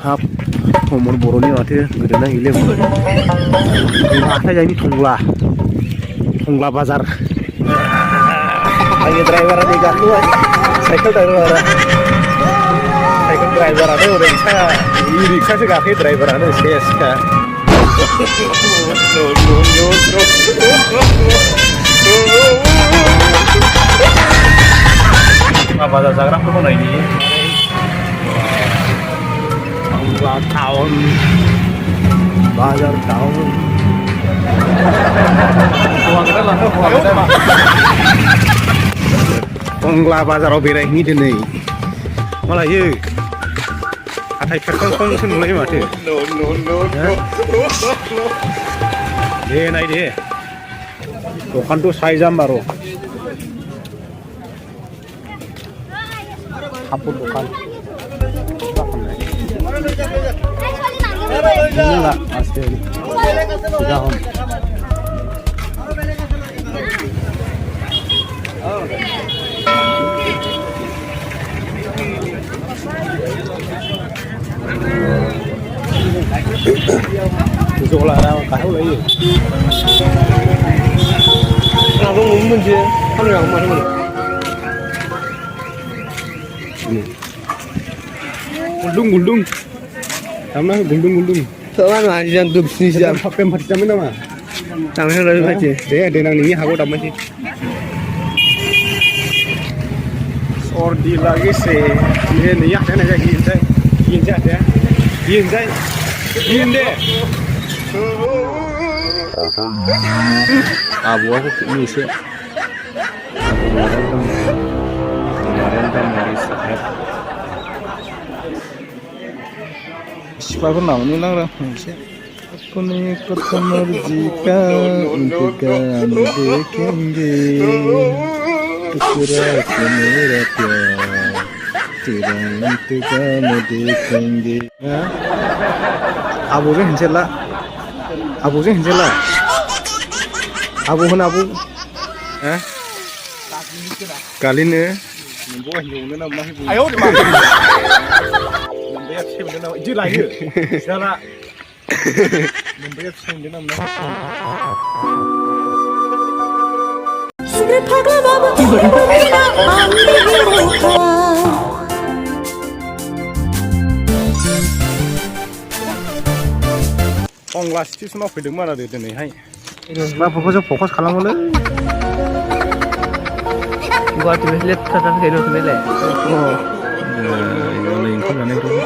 हाब हमर बर'नि माथो गोदोना गैले हाथाय जायनि थंग्ला बाजार आंनि ड्राइभारा नै गाखोबाय साइकेल ड्राइभारानो हरै रिक्सासो गाखोयो ड्राइभारानो सेसखा बाजार जाग्राफोरखौ नायनि टाउन बाजार टाउन टंग्ला बाजाराव बेरायहैनि दिनै मा लायो हाथाय फेरखांखांसो नुलायो माथो दे नाय दे दखानथ' साइजाम बार' कापड़ दखान enggak pasti sudah om besok larang kau lagi aku ngomong sih kan yang mana gulung sama gulung soalnya mah jangan tuh bisnis jam HP 4 jam nama namanya lagi aja deh denang ini aku tambah sih ordi lagi sih ini ya kan aja gini deh abu aku ini sih kemarin kan dari saat siapa namanya orang aku nih ketemu jika untuk kamu dekengi terserah kamera tidak untuk kamu dekengi abu kan jelas abu kan abu kali ini ayo itu lagi salah membayar sendiri namanya Onglas station fैदोंमोन आरो दिनैहाय माबाफोरखौ जों focus खालामोलै Guwahati बायदि लेथ्रा जाखायो बेलाय नै ओंखाम जानायफ्राव